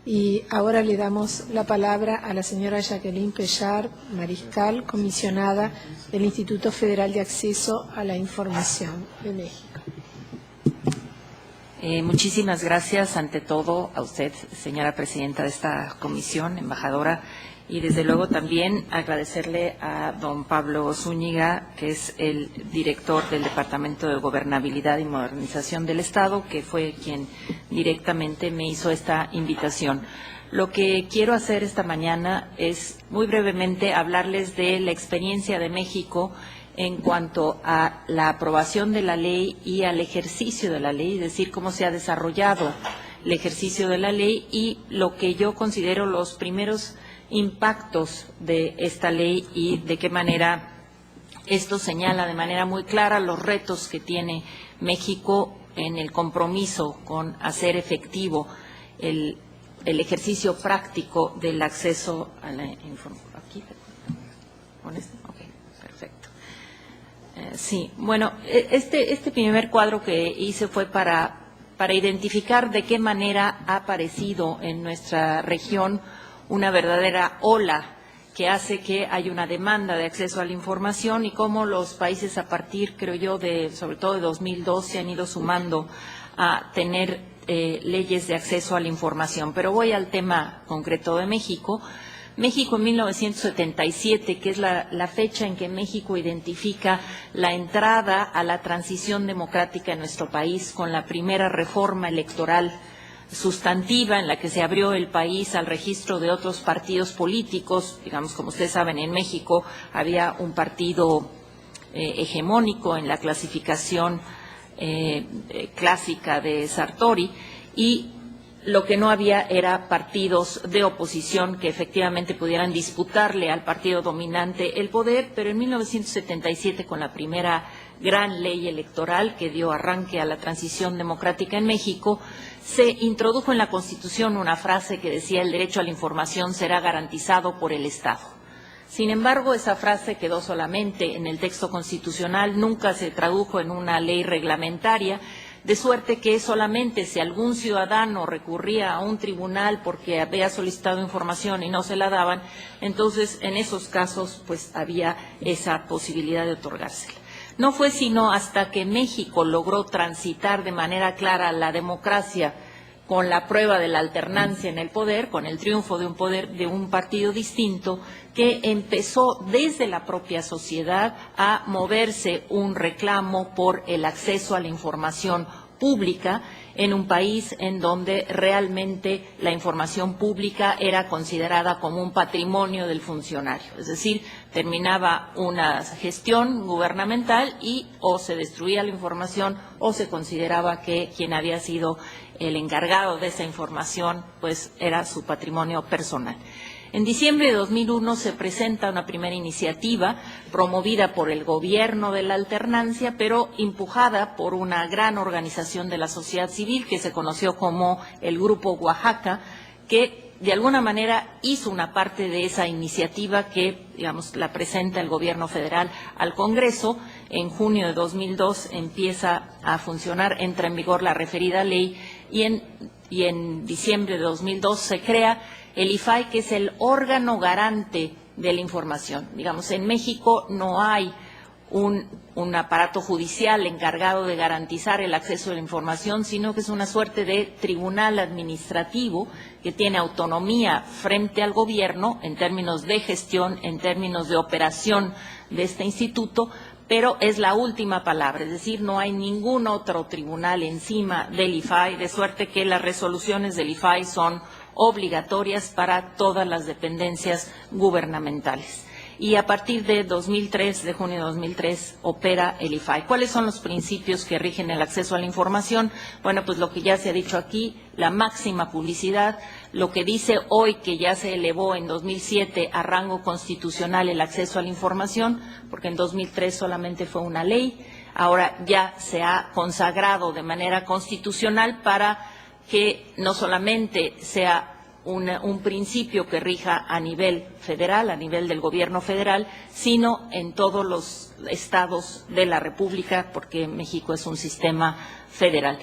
Y ahora le damos la palabra a la señora Jacqueline Pellar Mariscal, comisionada del Instituto Federal de Acceso a la Información de México. Muchísimas gracias, ante todo, a usted, señora presidenta de esta comisión, embajadora, y desde luego también agradecerle a don Pablo Zúñiga, que es el director del Departamento de Gobernabilidad y Modernización del Estado, que fue quien directamente me hizo esta invitación. Lo que quiero hacer esta mañana es, muy brevemente, hablarles de la experiencia de México en cuanto a la aprobación de la ley y al ejercicio de la ley, es decir, cómo se ha desarrollado el ejercicio de la ley y lo que yo considero los primeros impactos de esta ley y de qué manera esto señala de manera muy clara los retos que tiene México en el compromiso con hacer efectivo el ejercicio práctico del acceso a la información. ¿Aquí? ¿Con esto? Ok, perfecto. Sí, bueno, este primer cuadro que hice fue para identificar de qué manera ha aparecido en nuestra región una verdadera ola que hace que haya una demanda de acceso a la información y cómo los países a partir, creo yo, sobre todo de 2002 se han ido sumando a tener leyes de acceso a la información. Pero voy al tema concreto de México. México en 1977, que es la fecha en que México identifica la entrada a la transición democrática en nuestro país con la primera reforma electoral sustantiva en la que se abrió el país al registro de otros partidos políticos. Digamos, como ustedes saben, en México había un partido hegemónico en la clasificación clásica de Sartori y lo que no había era partidos de oposición que efectivamente pudieran disputarle al partido dominante el poder, pero en 1977, con la primera gran ley electoral que dio arranque a la transición democrática en México, se introdujo en la Constitución una frase que decía: el derecho a la información será garantizado por el Estado. Sin embargo, esa frase quedó solamente en el texto constitucional, nunca se tradujo en una ley reglamentaria, de suerte que solamente si algún ciudadano recurría a un tribunal porque había solicitado información y no se la daban, entonces en esos casos pues había esa posibilidad de otorgársela. No fue sino hasta que México logró transitar de manera clara la democracia con la prueba de la alternancia en el poder, con el triunfo de un partido distinto, que empezó desde la propia sociedad a moverse un reclamo por el acceso a la información pública en un país en donde realmente la información pública era considerada como un patrimonio del funcionario. Es decir, terminaba una gestión gubernamental y o se destruía la información o se consideraba que quien había sido el encargado de esa información pues era su patrimonio personal. En diciembre de 2001 se presenta una primera iniciativa promovida por el gobierno de la alternancia, pero empujada por una gran organización de la sociedad civil que se conoció como el Grupo Oaxaca, que de alguna manera hizo una parte de esa iniciativa que, digamos, la presenta el gobierno federal al Congreso. En junio de 2002 empieza a funcionar, entra en vigor la referida ley y en diciembre de 2002 se crea el IFAI, que es el órgano garante de la información. Digamos, en México no hay un aparato judicial encargado de garantizar el acceso a la información, sino que es una suerte de tribunal administrativo que tiene autonomía frente al gobierno en términos de gestión, en términos de operación de este instituto, pero es la última palabra, es decir, no hay ningún otro tribunal encima del IFAI, de suerte que las resoluciones del IFAI son obligatorias para todas las dependencias gubernamentales. Y a partir de 2003, de junio de 2003, opera el IFAI. ¿Cuáles son los principios que rigen el acceso a la información? Bueno, pues lo que ya se ha dicho aquí, la máxima publicidad, lo que dice hoy que ya se elevó en 2007 a rango constitucional el acceso a la información, porque en 2003 solamente fue una ley, ahora ya se ha consagrado de manera constitucional para que no solamente sea un principio que rija a nivel federal, a nivel del gobierno federal, sino en todos los estados de la República, porque México es un sistema federal.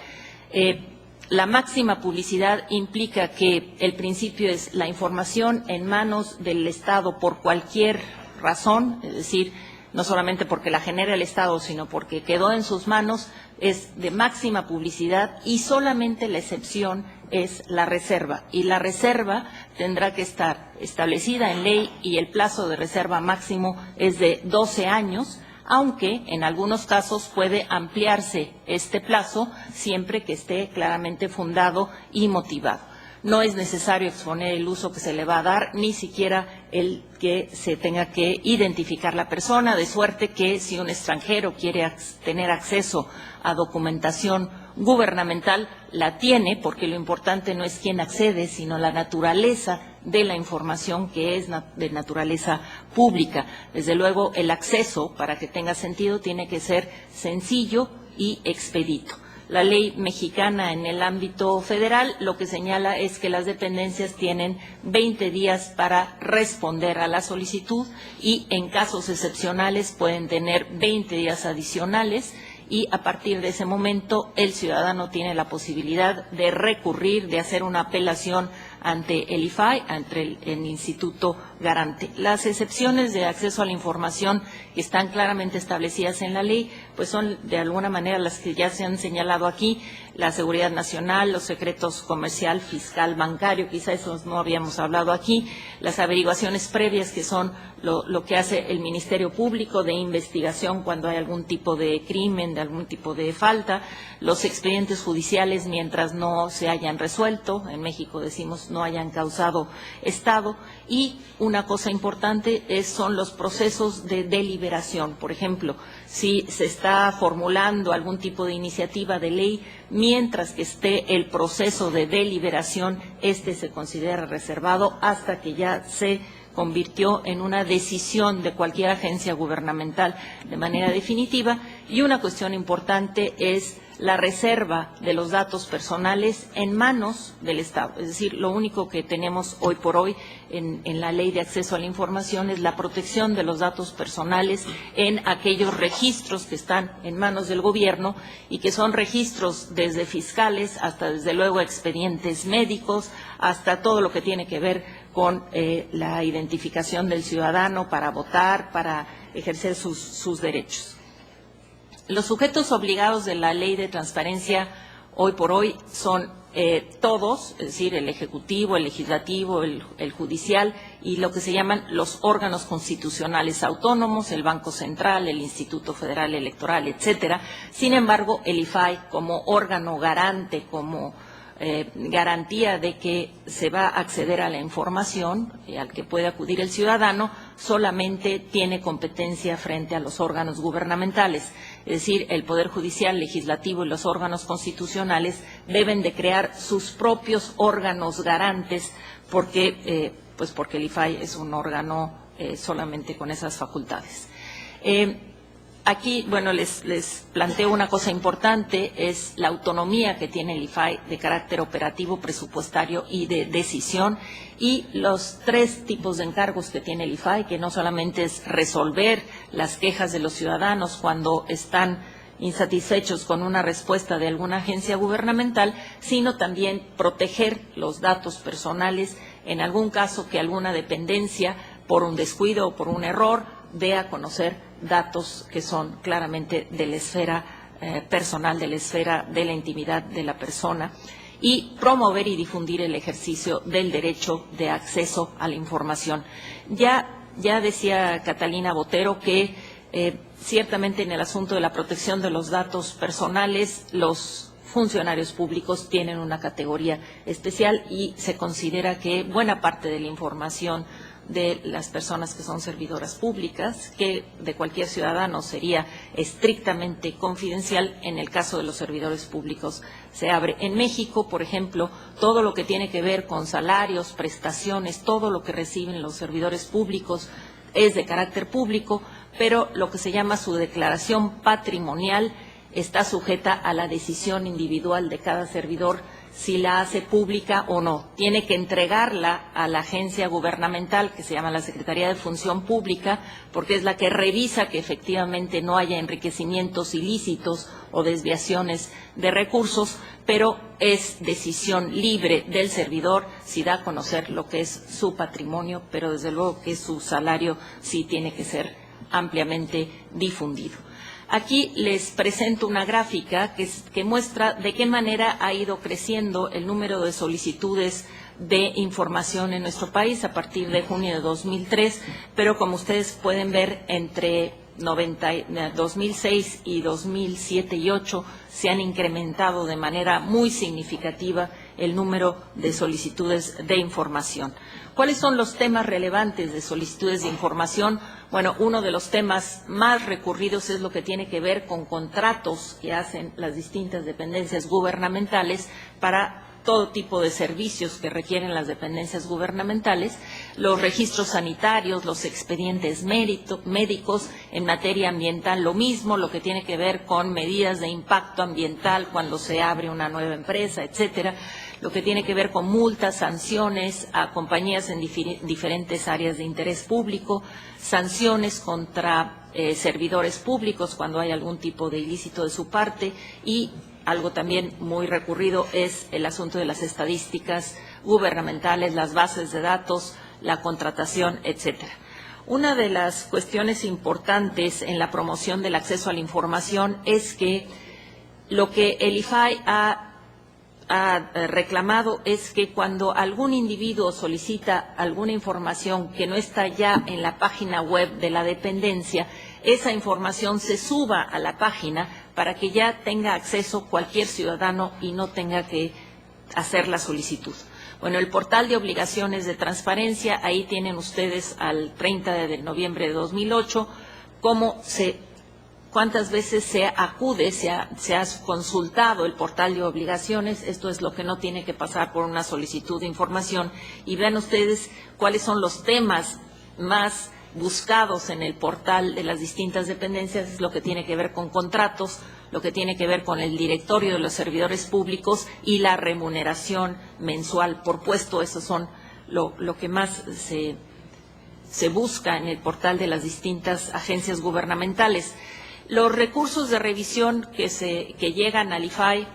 La máxima publicidad implica que el principio es la información en manos del Estado por cualquier razón, es decir, no solamente porque la genera el Estado, sino porque quedó en sus manos, es de máxima publicidad y solamente la excepción es la reserva. Y la reserva tendrá que estar establecida en ley y el plazo de reserva máximo es de 12 años, aunque en algunos casos puede ampliarse este plazo siempre que esté claramente fundado y motivado. No es necesario exponer el uso que se le va a dar, ni siquiera el que se tenga que identificar la persona, de suerte que si un extranjero quiere tener acceso a documentación gubernamental, la tiene, porque lo importante no es quién accede, sino la naturaleza de la información que es de naturaleza pública. Desde luego, el acceso, para que tenga sentido, tiene que ser sencillo y expedito. La ley mexicana en el ámbito federal lo que señala es que las dependencias tienen 20 días para responder a la solicitud y en casos excepcionales pueden tener 20 días adicionales y a partir de ese momento el ciudadano tiene la posibilidad de recurrir, de hacer una apelación ante el IFAI, ante el Instituto Garante. Las excepciones de acceso a la información que están claramente establecidas en la ley, pues son de alguna manera las que ya se han señalado aquí, la seguridad nacional, los secretos comercial, fiscal, bancario, quizá esos no habíamos hablado aquí, las averiguaciones previas que son lo que hace el Ministerio Público de investigación cuando hay algún tipo de crimen, de algún tipo de falta, los expedientes judiciales mientras no se hayan resuelto, en México decimos no hayan causado estado, y una cosa importante son los procesos de deliberación. Por ejemplo, si se está formulando algún tipo de iniciativa de ley, mientras que esté el proceso de deliberación, este se considera reservado hasta que ya se convirtió en una decisión de cualquier agencia gubernamental de manera definitiva. Y una cuestión importante es la reserva de los datos personales en manos del Estado. Es decir, lo único que tenemos hoy por hoy en la Ley de Acceso a la Información es la protección de los datos personales en aquellos registros que están en manos del gobierno y que son registros desde fiscales hasta, desde luego, expedientes médicos, hasta todo lo que tiene que ver con la identificación del ciudadano para votar, para ejercer sus derechos. Los sujetos obligados de la Ley de Transparencia hoy por hoy son todos, es decir, el Ejecutivo, el Legislativo, el Judicial y lo que se llaman los órganos constitucionales autónomos, el Banco Central, el Instituto Federal Electoral, etcétera. Sin embargo, el IFAI como órgano garante, como garantía de que se va a acceder a la información al que puede acudir el ciudadano, solamente tiene competencia frente a los órganos gubernamentales. Es decir, el Poder Judicial, Legislativo y los órganos constitucionales deben de crear sus propios órganos garantes porque el IFAI es un órgano solamente con esas facultades. Aquí, bueno, les planteo una cosa importante, es la autonomía que tiene el IFAI de carácter operativo, presupuestario y de decisión, y los 3 tipos de encargos que tiene el IFAI, que no solamente es resolver las quejas de los ciudadanos cuando están insatisfechos con una respuesta de alguna agencia gubernamental, sino también proteger los datos personales en algún caso que alguna dependencia, por un descuido o por un error, dé a conocer datos que son claramente de la esfera personal, de la esfera de la intimidad de la persona, y promover y difundir el ejercicio del derecho de acceso a la información. Ya decía Catalina Botero que ciertamente en el asunto de la protección de los datos personales, los funcionarios públicos tienen una categoría especial y se considera que buena parte de la información de las personas que son servidoras públicas, que de cualquier ciudadano sería estrictamente confidencial, en el caso de los servidores públicos se abre. En México, por ejemplo, todo lo que tiene que ver con salarios, prestaciones, todo lo que reciben los servidores públicos es de carácter público, pero lo que se llama su declaración patrimonial está sujeta a la decisión individual de cada servidor si la hace pública o no. Tiene que entregarla a la agencia gubernamental que se llama la Secretaría de Función Pública, porque es la que revisa que efectivamente no haya enriquecimientos ilícitos o desviaciones de recursos, pero es decisión libre del servidor si da a conocer lo que es su patrimonio, pero desde luego que su salario sí tiene que ser ampliamente difundido. Aquí les presento una gráfica que muestra de qué manera ha ido creciendo el número de solicitudes de información en nuestro país a partir de junio de 2003, pero como ustedes pueden ver, entre 2006 y 2007 y 2008 se han incrementado de manera muy significativa el número de solicitudes de información. ¿Cuáles son los temas relevantes de solicitudes de información? Bueno, uno de los temas más recurridos es lo que tiene que ver con contratos que hacen las distintas dependencias gubernamentales para todo tipo de servicios que requieren las dependencias gubernamentales, los registros sanitarios, los expedientes médicos en materia ambiental, lo mismo, lo que tiene que ver con medidas de impacto ambiental cuando se abre una nueva empresa, etcétera, lo que tiene que ver con multas, sanciones a compañías en diferentes áreas de interés público, sanciones contra servidores públicos cuando hay algún tipo de ilícito de su parte, y algo también muy recurrido es el asunto de las estadísticas gubernamentales, las bases de datos, la contratación, etcétera. Una de las cuestiones importantes en la promoción del acceso a la información es que lo que el IFAI ha reclamado es que cuando algún individuo solicita alguna información que no está ya en la página web de la dependencia, esa información se suba a la página para que ya tenga acceso cualquier ciudadano y no tenga que hacer la solicitud. Bueno, el portal de obligaciones de transparencia, ahí tienen ustedes al 30 de noviembre de 2008, cuántas veces se acude, se ha consultado el portal de obligaciones. Esto es lo que no tiene que pasar por una solicitud de información. Y vean ustedes cuáles son los temas más buscados en el portal de las distintas dependencias, es lo que tiene que ver con contratos, lo que tiene que ver con el directorio de los servidores públicos y la remuneración mensual por puesto. Esos son lo que más se busca en el portal de las distintas agencias gubernamentales. Los recursos de revisión que llegan al IFAI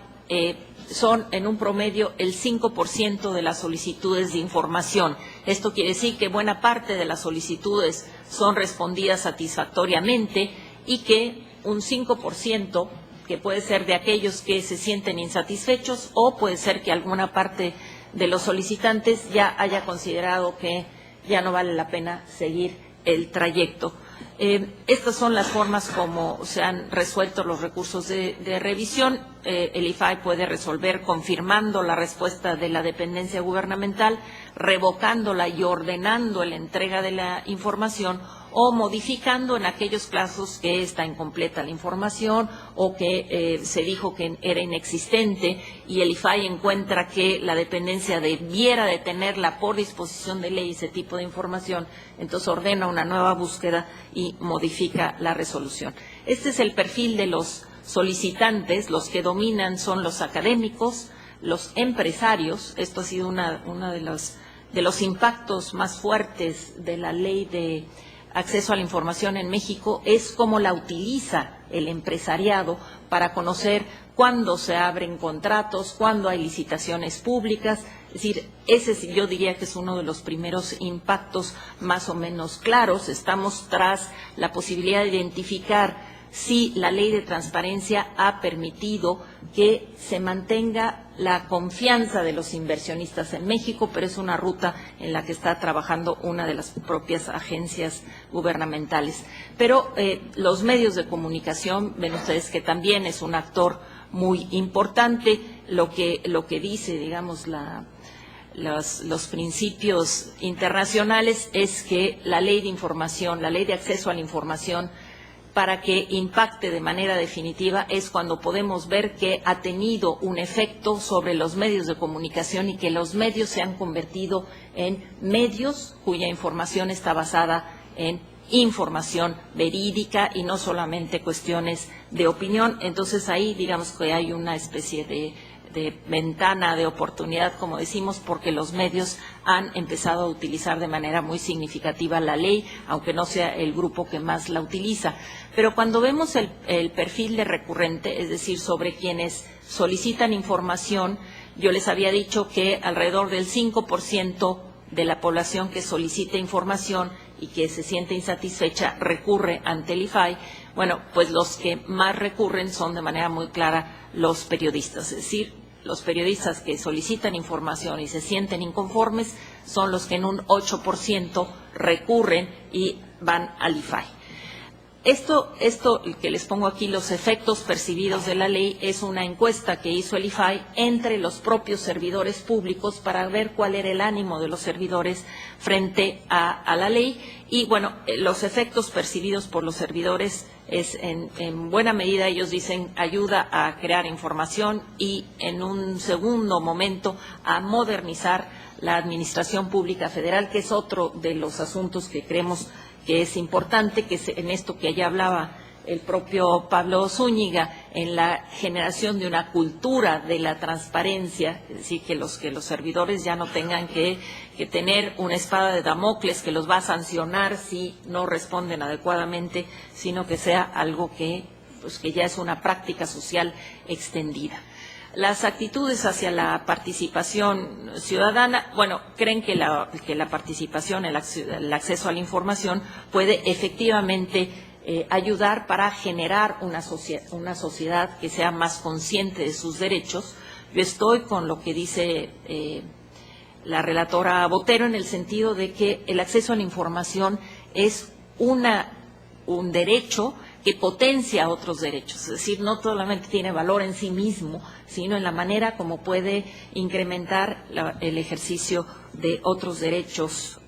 son en un promedio el 5% de las solicitudes de información. Esto quiere decir que buena parte de las solicitudes son respondidas satisfactoriamente y que un 5%, que puede ser de aquellos que se sienten insatisfechos, o puede ser que alguna parte de los solicitantes ya haya considerado que ya no vale la pena seguir el trayecto. Estas son las formas como se han resuelto los recursos de revisión. El IFAI puede resolver confirmando la respuesta de la dependencia gubernamental, revocándola y ordenando la entrega de la información, o modificando en aquellos casos que está incompleta la información o que se dijo que era inexistente y el IFAI encuentra que la dependencia debiera de tenerla por disposición de ley ese tipo de información, entonces ordena una nueva búsqueda y modifica la resolución. Este es el perfil de los solicitantes. Los que dominan son los académicos, los empresarios. Esto ha sido una de los impactos más fuertes de la ley de acceso a la información en México, es cómo la utiliza el empresariado para conocer cuándo se abren contratos, cuándo hay licitaciones públicas. Es decir, ese yo diría que es uno de los primeros impactos más o menos claros. Estamos tras la posibilidad de identificar si la ley de transparencia ha permitido que se mantenga la confianza de los inversionistas en México, pero es una ruta en la que está trabajando una de las propias agencias gubernamentales. Pero los medios de comunicación, ven ustedes que también es un actor muy importante. Lo que dice, digamos, los principios internacionales es que la ley de información, la ley de acceso a la información, para que impacte de manera definitiva es cuando podemos ver que ha tenido un efecto sobre los medios de comunicación y que los medios se han convertido en medios cuya información está basada en información verídica y no solamente cuestiones de opinión. Entonces ahí digamos que hay una especie de ventana de oportunidad, como decimos, porque los medios han empezado a utilizar de manera muy significativa la ley, aunque no sea el grupo que más la utiliza. Pero cuando vemos el perfil de recurrente, es decir, sobre quienes solicitan información, yo les había dicho que alrededor del 5% de la población que solicita información y que se siente insatisfecha recurre ante el IFAI. Bueno, pues los que más recurren son de manera muy clara los periodistas, es decir, los periodistas que solicitan información y se sienten inconformes son los que en un 8% recurren y van al IFAI. Esto que les pongo aquí, los efectos percibidos de la ley, es una encuesta que hizo el IFAI entre los propios servidores públicos para ver cuál era el ánimo de los servidores frente a la ley. Y bueno, los efectos percibidos por los servidores es en buena medida, ellos dicen, ayuda a crear información y en un segundo momento a modernizar la administración pública federal, que es otro de los asuntos que creemos que es importante, que es en esto que ya hablaba el propio Pablo Zúñiga, en la generación de una cultura de la transparencia, es decir, que los servidores ya no tengan que tener una espada de Damocles que los va a sancionar si no responden adecuadamente, sino que sea algo que ya es una práctica social extendida. Las actitudes hacia la participación ciudadana, bueno, creen que la participación, el acceso a la información puede efectivamente ayudar para generar una sociedad que sea más consciente de sus derechos. Yo estoy con lo que dice la relatora Botero en el sentido de que el acceso a la información es un derecho que potencia otros derechos, es decir, no solamente tiene valor en sí mismo, sino en la manera como puede incrementar el ejercicio de otros derechos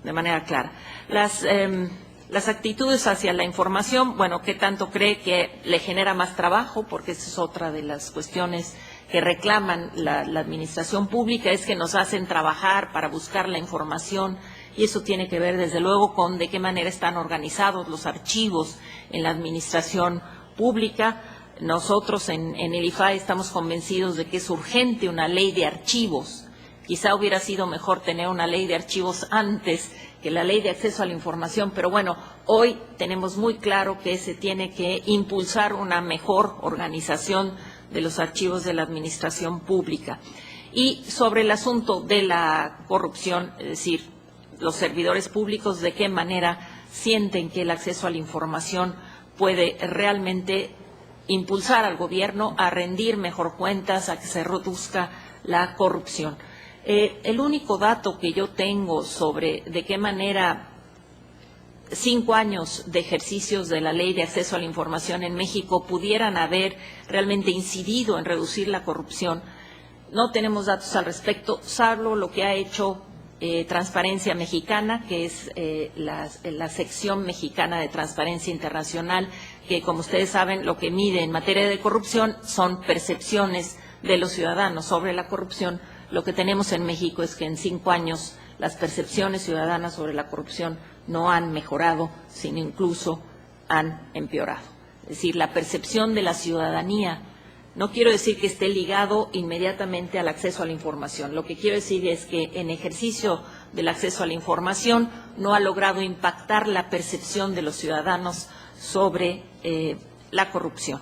de manera clara. Las actitudes hacia la información, bueno, ¿qué tanto cree que le genera más trabajo? Porque esa es otra de las cuestiones que reclaman la administración pública, es que nos hacen trabajar para buscar la información. Y eso tiene que ver, desde luego, con de qué manera están organizados los archivos en la administración pública. Nosotros en el IFAI estamos convencidos de que es urgente una ley de archivos. Quizá hubiera sido mejor tener una ley de archivos antes que la ley de acceso a la información, pero bueno, hoy tenemos muy claro que se tiene que impulsar una mejor organización de los archivos de la administración pública. Y sobre el asunto de la corrupción, es decir, los servidores públicos, de qué manera sienten que el acceso a la información puede realmente impulsar al gobierno a rendir mejor cuentas, a que se reduzca la corrupción. El único dato que yo tengo sobre de qué manera 5 años de ejercicios de la Ley de Acceso a la Información en México pudieran haber realmente incidido en reducir la corrupción, no tenemos datos al respecto, salvo lo que ha hecho Transparencia Mexicana, que es la sección mexicana de Transparencia Internacional, que, como ustedes saben, lo que mide en materia de corrupción son percepciones de los ciudadanos sobre la corrupción. Lo que tenemos en México es que en 5 años las percepciones ciudadanas sobre la corrupción no han mejorado, sino incluso han empeorado. Es decir, la percepción de la ciudadanía, no quiero decir que esté ligado inmediatamente al acceso a la información. Lo que quiero decir es que en ejercicio del acceso a la información no ha logrado impactar la percepción de los ciudadanos sobre la corrupción.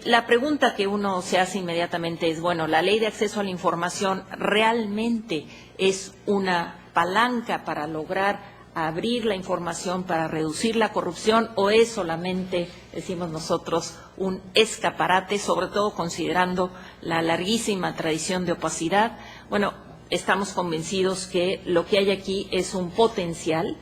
La pregunta que uno se hace inmediatamente es, bueno, ¿la ley de acceso a la información realmente es una palanca para lograr abrir la información, para reducir la corrupción, o es solamente, decimos nosotros, un escaparate, sobre todo considerando la larguísima tradición de opacidad? Bueno, estamos convencidos que lo que hay aquí es un potencial.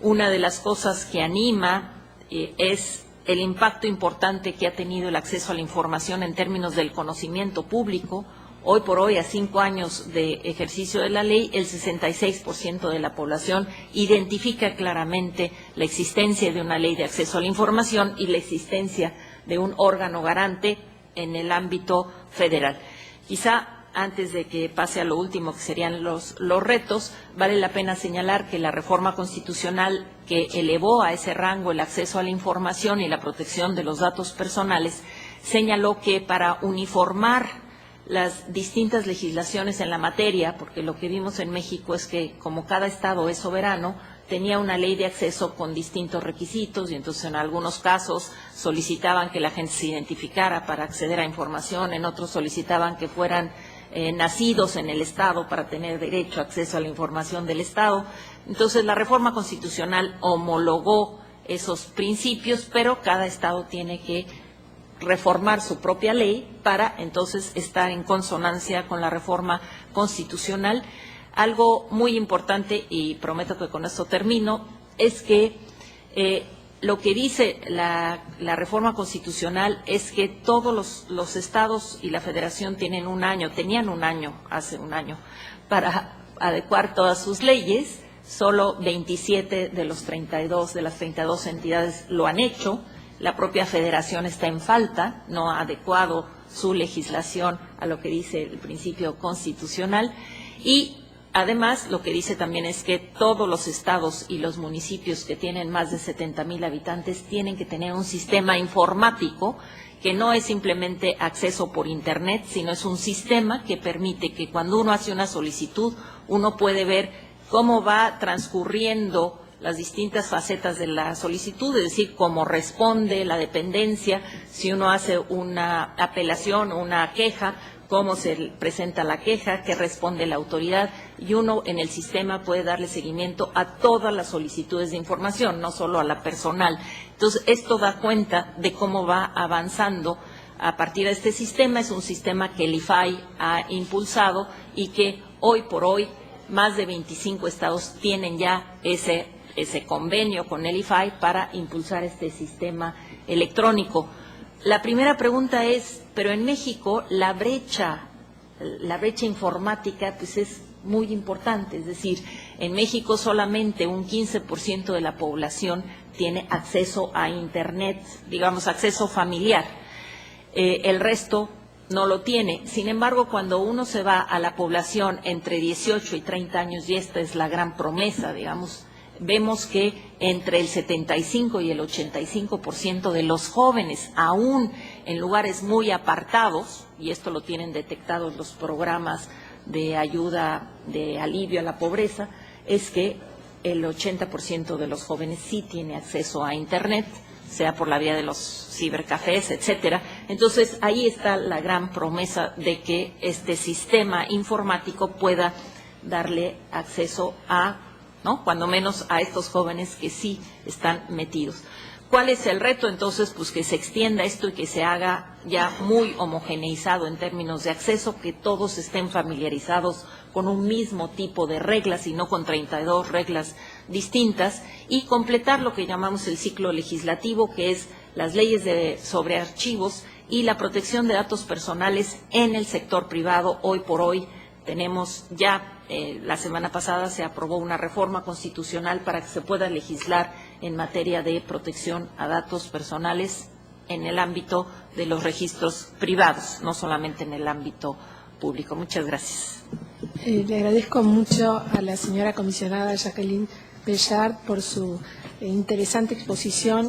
Una de las cosas que anima es el impacto importante que ha tenido el acceso a la información en términos del conocimiento público. Hoy por hoy, a 5 años de ejercicio de la ley, el 66% de la población identifica claramente la existencia de una ley de acceso a la información y la existencia de un órgano garante en el ámbito federal. Quizá, antes de que pase a lo último, que serían los retos, vale la pena señalar que la reforma constitucional que elevó a ese rango el acceso a la información y la protección de los datos personales señaló que para uniformar las distintas legislaciones en la materia, porque lo que vimos en México es que como cada estado es soberano, tenía una ley de acceso con distintos requisitos y entonces en algunos casos solicitaban que la gente se identificara para acceder a información, en otros solicitaban que fueran nacidos en el Estado para tener derecho a acceso a la información del Estado. Entonces la reforma constitucional homologó esos principios, pero cada Estado tiene que reformar su propia ley para entonces estar en consonancia con la reforma constitucional. Algo muy importante, y prometo que con esto termino, es que lo que dice la reforma constitucional es que todos los estados y la federación tenían un año, hace un año, para adecuar todas sus leyes. Solo 27 de las 32 entidades lo han hecho. La propia federación está en falta, no ha adecuado su legislación a lo que dice el principio constitucional. Y además, lo que dice también es que todos los estados y los municipios que tienen más de 70,000 habitantes tienen que tener un sistema informático que no es simplemente acceso por Internet, sino es un sistema que permite que cuando uno hace una solicitud, uno puede ver cómo va transcurriendo las distintas facetas de la solicitud, es decir, cómo responde la dependencia, si uno hace una apelación o una queja, cómo se presenta la queja, qué responde la autoridad, y uno en el sistema puede darle seguimiento a todas las solicitudes de información, no solo a la personal. Entonces, esto da cuenta de cómo va avanzando a partir de este sistema. Es un sistema que el IFAI ha impulsado y que hoy por hoy más de 25 estados tienen ya ese convenio con el IFAI para impulsar este sistema electrónico. La primera pregunta es, pero en México la brecha informática pues es muy importante, es decir, en México solamente un 15% de la población tiene acceso a Internet, digamos acceso familiar, el resto no lo tiene. Sin embargo, cuando uno se va a la población entre 18 y 30 años, y esta es la gran promesa, digamos, vemos que entre el 75 y el 85% de los jóvenes, aún en lugares muy apartados, y esto lo tienen detectados los programas de ayuda, de alivio a la pobreza, es que el 80% de los jóvenes sí tiene acceso a Internet, sea por la vía de los cibercafés, etcétera. Entonces, ahí está la gran promesa de que este sistema informático pueda darle acceso a, ¿no?, cuando menos a estos jóvenes que sí están metidos. ¿Cuál es el reto? Entonces, pues que se extienda esto y que se haga ya muy homogeneizado en términos de acceso, que todos estén familiarizados con un mismo tipo de reglas y no con 32 reglas distintas, y completar lo que llamamos el ciclo legislativo, que es las leyes sobre archivos y la protección de datos personales en el sector privado. Hoy por hoy tenemos ya, la semana pasada se aprobó una reforma constitucional para que se pueda legislar en materia de protección a datos personales en el ámbito de los registros privados, no solamente en el ámbito público. Muchas gracias. Le agradezco mucho a la señora comisionada Jacqueline Pellard por su interesante exposición